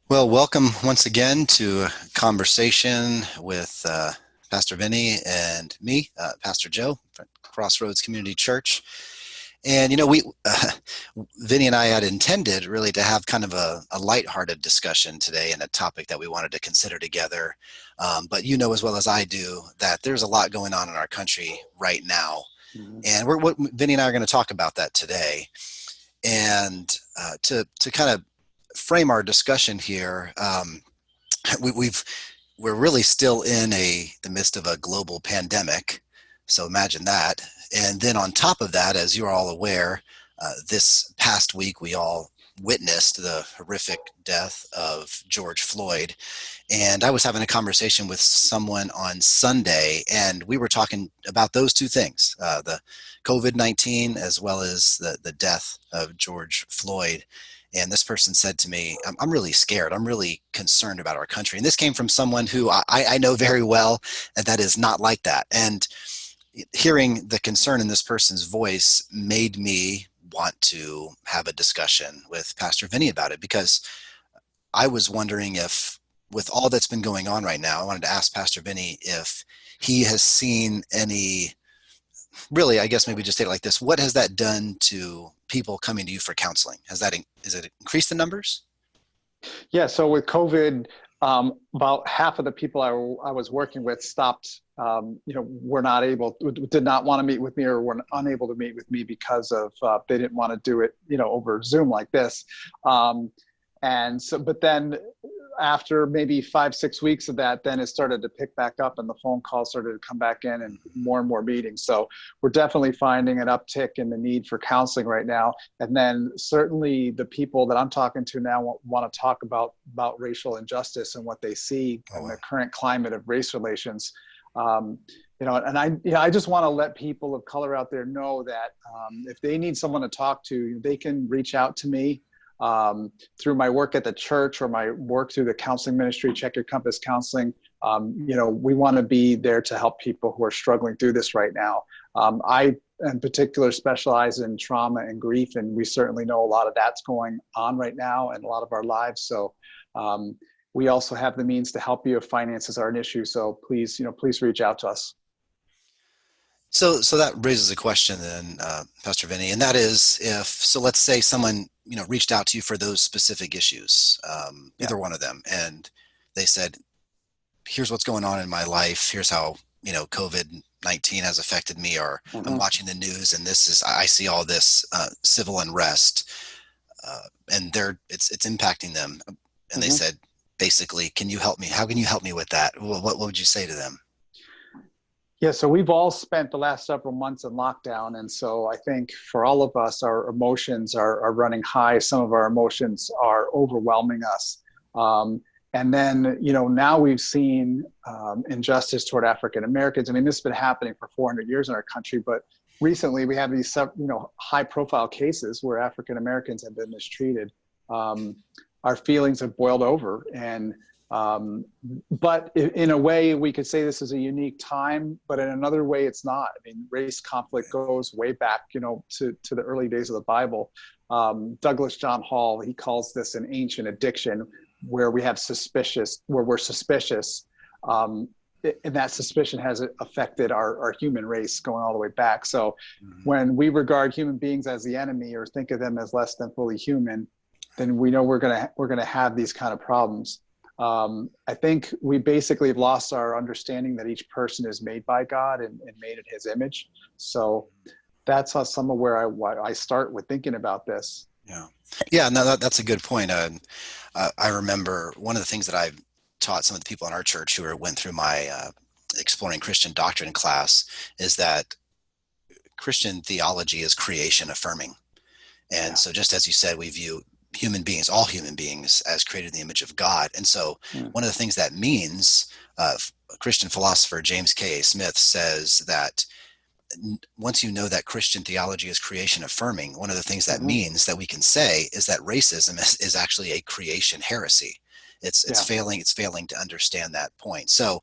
Well, welcome once again to a conversation with Pastor Vinnie and me, Pastor Joe, from Crossroads Community Church. And Vinnie and I had intended really to have kind of a lighthearted discussion today and a topic that we wanted to consider together. But you know as well as I do that there's a lot going on in our country right now, Mhm. and Vinnie and I are going to talk about that today. And to kind of frame our discussion here, we've we're really still in the midst of a global pandemic. So imagine that. And then on top of that, as you're all aware, this past week we all witnessed the horrific death of George Floyd. And I was having a conversation with someone on Sunday, and we were talking about those two things, the COVID-19 as well as the death of George Floyd. And this person said to me, I'm really scared. I'm really concerned about our country. And this came from someone who I know very well, and that is not like that. And hearing the concern in this person's voice made me want to have a discussion with Pastor Vinnie about it, because I was wondering if, with all that's been going on right now, I wanted to ask Pastor Vinnie if he has seen any, really, I guess maybe just say it like this: what has that done to people coming to you for counseling? Has it increased the numbers? Yeah, so with COVID, about half of the people I was working with stopped, were not able, did not want to meet with me or were unable to meet with me because of they didn't want to do it, over Zoom like this. Um, and so, but then after maybe 5, 6 weeks of that, then it started to pick back up and the phone calls started to come back in and more meetings. So we're definitely finding an uptick in the need for counseling right now. And then certainly the people that I'm talking to now want to talk about racial injustice and what they see in Oh, the current climate of race relations. Um, I just want to let people of color out there know that if they need someone to talk to, they can reach out to me through my work at the church or my work through the counseling ministry, Check Your Compass Counseling. We want to be there to help people who are struggling through this right now. I, in particular, specialize in trauma and grief, and we certainly know a lot of that's going on right now in a lot of our lives. So we also have the means to help you if finances are an issue. So please reach out to us. so that raises a question then, Pastor Vinny, and that is, if so, let's say someone reached out to you for those specific issues, Yeah. either one of them, and they said, "Here's what's going on in my life. Here's how COVID-19 has affected me," or "I'm Mm-hmm. watching the news and I see all this civil unrest, and it's impacting them." And they Mm-hmm. said, basically, "Can you help me? How can you help me with that?" Well, what would you say to them? Yeah, so we've all spent the last several months in lockdown. And so I think for all of us, our emotions are running high. Some of our emotions are overwhelming us. Um, and then, now we've seen injustice toward African Americans. I mean, this has been happening for 400 years in our country, but recently we have these, high profile cases where African Americans have been mistreated. Um, our feelings have boiled over. But in a way, we could say this is a unique time, but in another way, it's not. I mean, race conflict goes way back, to the early days of the Bible. Douglas John Hall, he calls this an ancient addiction, where we're suspicious, um, and that suspicion has affected our human race going all the way back. So, Mhm. when we regard human beings as the enemy or think of them as less than fully human, then we know we're gonna have these kind of problems. I think we basically have lost our understanding that each person is made by God and made in His image. So that's some of where I start with thinking about this. Yeah, yeah, no, that's a good point. I remember one of the things that I taught some of the people in our church who went through my exploring Christian doctrine class is that Christian theology is creation affirming. And Yeah. so, just as you said, we view human beings, all human beings, as created in the image of God. And so, Mm. one of the things that means, Christian philosopher James K. Smith says that once you know that Christian theology is creation affirming, one of the things that Hmm. means that we can say is that racism is actually a creation heresy. It's Yeah. failing to understand that point. So,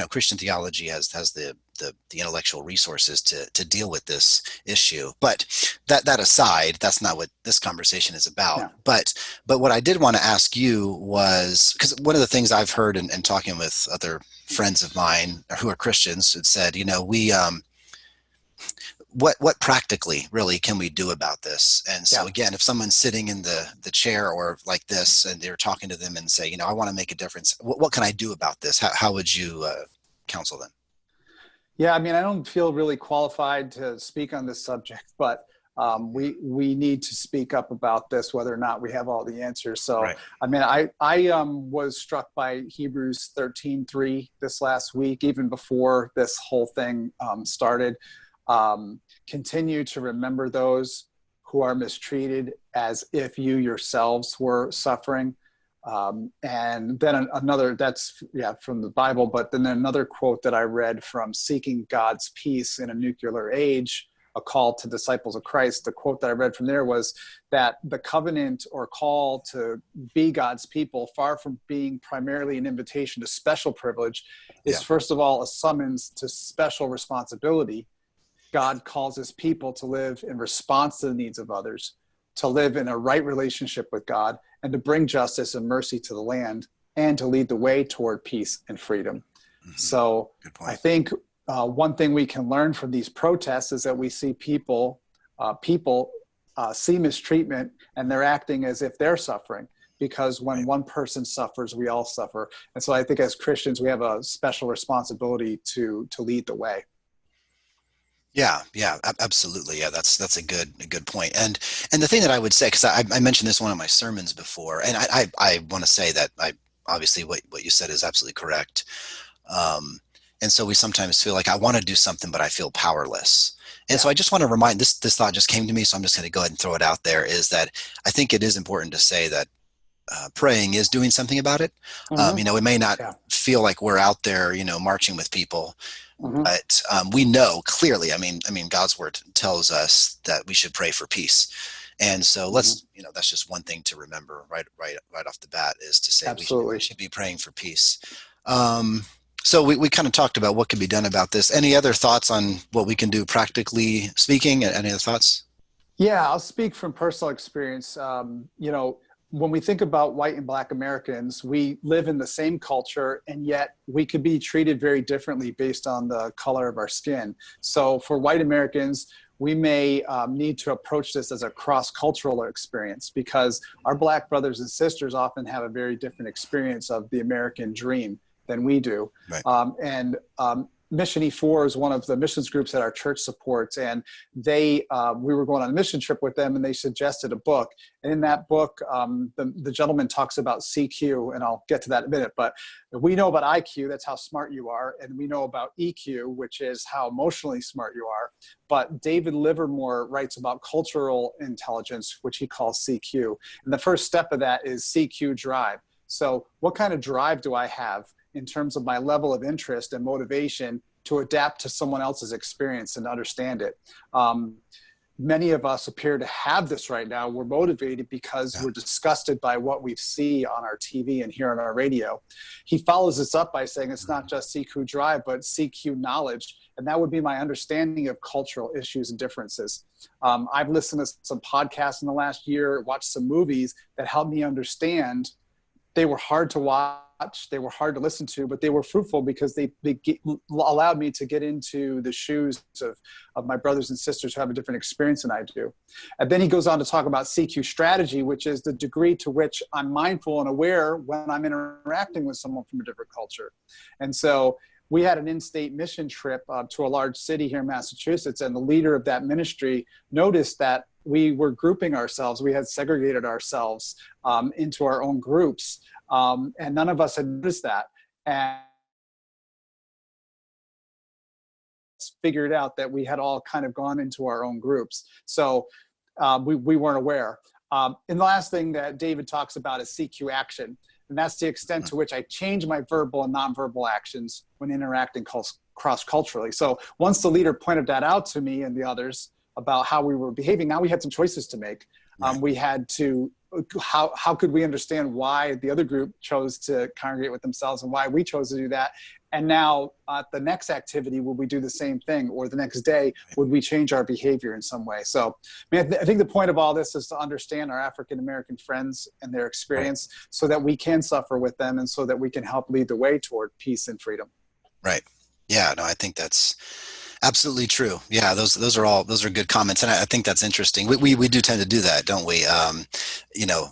Christian theology has the the intellectual resources to deal with this issue. But that aside, that's not what this conversation is about. Yeah. But what I did want to ask you was, because one of the things I've heard and talking with other friends of mine who are Christians had said, we what practically really can we do about this? And so again, if someone's sitting in the chair or like this, and they're talking to them and say, I want to make a difference, what can I do about this? How would you counsel them? Yeah, I mean, I don't feel really qualified to speak on this subject, but we need to speak up about this, whether or not we have all the answers. So, right. I mean, I was struck by Hebrews 13:3 this last week, even before this whole thing started. Continue to remember those who are mistreated as if you yourselves were suffering. And then another, that's from the Bible, but then another quote that I read from Seeking God's Peace in a Nuclear Age, a call to disciples of Christ. The quote that I read from there was that the covenant or call to be God's people, far from being primarily an invitation to special privilege, is first of all a summons to special responsibility. God calls his people to live in response to the needs of others, to live in a right relationship with God, and to bring justice and mercy to the land, and to lead the way toward peace and freedom. Mm-hmm. So I think one thing we can learn from these protests is that we see people see mistreatment, and they're acting as if they're suffering, because when one person suffers, we all suffer. And so I think as Christians, we have a special responsibility to lead the way. Yeah, absolutely. Yeah, that's a good point. And the thing that I would say, because I mentioned this in one of my sermons before, and I want to say that obviously what you said is absolutely correct. And so we sometimes feel like I want to do something, but I feel powerless. And so I just want to remind, this thought just came to me, so I'm just going to go ahead and throw it out there, is that I think it is important to say that praying is doing something about it. Mm-hmm. We may not feel like we're out there, marching with people. Mm-hmm. But we know clearly, I mean, God's word tells us that we should pray for peace. And so let's, that's just one thing to remember right off the bat, is to say we should be praying for peace. So we kind of talked about what can be done about this. Any other thoughts on what we can do practically speaking? Any other thoughts? Yeah, I'll speak from personal experience. When we think about white and Black Americans, we live in the same culture, and yet we could be treated very differently based on the color of our skin. So for white Americans, we may need to approach this as a cross-cultural experience, because our Black brothers and sisters often have a very different experience of the American dream than we do. Right. Mission E4 is one of the missions groups that our church supports, and we were going on a mission trip with them, and they suggested a book. And in that book, the gentleman talks about CQ, and I'll get to that in a minute, but we know about IQ, that's how smart you are, and we know about EQ, which is how emotionally smart you are. But David Livermore writes about cultural intelligence, which he calls CQ. And the first step of that is CQ drive. So what kind of drive do I have in terms of my level of interest and motivation to adapt to someone else's experience and understand it? Many of us appear to have this right now. We're motivated because we're disgusted by what we see on our TV and hear on our radio. He follows this up by saying it's not just CQ drive, but CQ knowledge. And that would be my understanding of cultural issues and differences. I've listened to some podcasts in the last year, watched some movies that helped me understand. They were hard to watch, they were hard to listen to, but they were fruitful because they allowed me to get into the shoes of my brothers and sisters who have a different experience than I do. And then he goes on to talk about CQ strategy, which is the degree to which I'm mindful and aware when I'm interacting with someone from a different culture. And so we had an in-state mission trip to a large city here in Massachusetts, and the leader of that ministry noticed that we were grouping ourselves. We had segregated ourselves into our own groups, and none of us had noticed that. And figured out that we had all kind of gone into our own groups. So we weren't aware. And the last thing that David talks about is CQ action. And that's the extent to which I change my verbal and nonverbal actions when interacting cross-culturally. So once the leader pointed that out to me and the others about how we were behaving, now we had some choices to make. Right. We had to, how could we understand why the other group chose to congregate with themselves and why we chose to do that? And now the next activity, will we do the same thing? Or the next day, would we change our behavior in some way? So I think the point of all this is to understand our African-American friends and their Right. experience so that we can suffer with them and so that we can help lead the way toward peace and freedom. Right. Yeah, no, I think that's absolutely true. Yeah, those are good comments, and I think that's interesting. We do tend to do that, don't we? You know,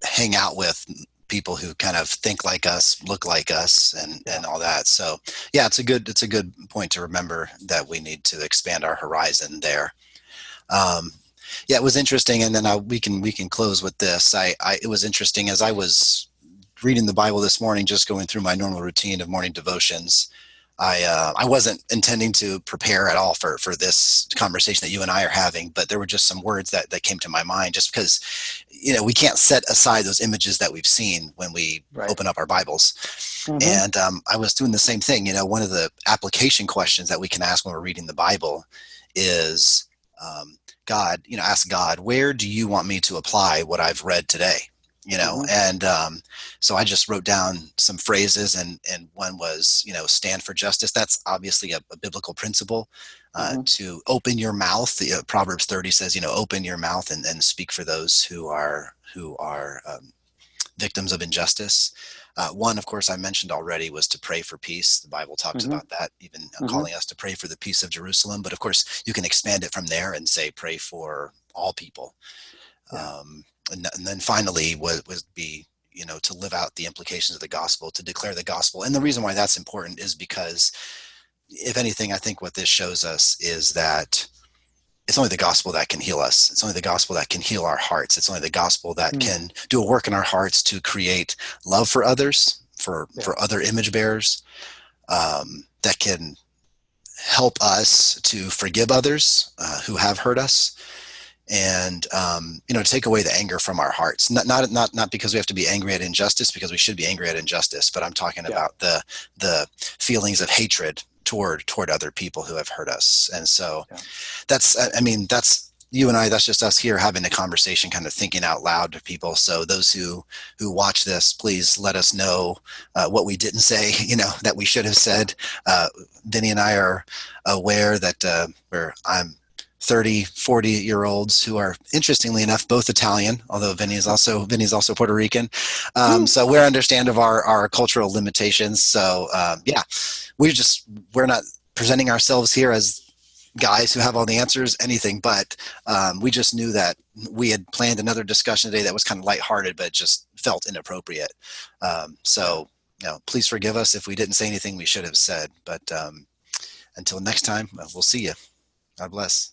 hang out with people who kind of think like us, look like us, Yeah. and all that. So yeah, it's a good point to remember that we need to expand our horizon there. Um, yeah, it was interesting, and then we can close with this. It was interesting as I was reading the Bible this morning, just going through my normal routine of morning devotions. I wasn't intending to prepare at all for this conversation that you and I are having, but there were just some words that came to my mind just because, we can't set aside those images that we've seen when we Right. open up our Bibles. Mm-hmm. And I was doing the same thing. One of the application questions that we can ask when we're reading the Bible is, God, ask God, where do you want me to apply what I've read today? Mm-hmm. And so I just wrote down some phrases, and one was, stand for justice. That's obviously a biblical principle. Mm-hmm. To open your mouth. Proverbs 30 says, open your mouth and speak for those who are victims of injustice. One, of course, I mentioned already was to pray for peace. The Bible talks Mm-hmm. about that, even Mm-hmm. calling us to pray for the peace of Jerusalem. But of course, you can expand it from there and say, pray for all people. Yeah. And then finally was be, to live out the implications of the gospel, to declare the gospel. And the reason why that's important is because, if anything, I think what this shows us is that it's only the gospel that can heal us. It's only the gospel that can heal our hearts. It's only the gospel that Mm. can do a work in our hearts to create love for others, for Yeah. other image bearers, that can help us to forgive others who have hurt us, and to take away the anger from our hearts. Not because we have to be angry at injustice, because we should be angry at injustice, but I'm talking Yeah. about the feelings of hatred toward other people who have hurt us. And so Yeah. that's you and I. That's just us here having a conversation, kind of thinking out loud to people. So those who watch this, please let us know what we didn't say, that we should have Yeah. said. Vinny and I are aware that I'm 30, 40-year-olds who are, interestingly enough, both Italian, although Vinny's also Puerto Rican. So we're understand of our cultural limitations. So yeah, we're not presenting ourselves here as guys who have all the answers, anything, but we just knew that we had planned another discussion today that was kind of lighthearted, but just felt inappropriate. So, please forgive us if we didn't say anything we should have said. But until next time, we'll see you. God bless.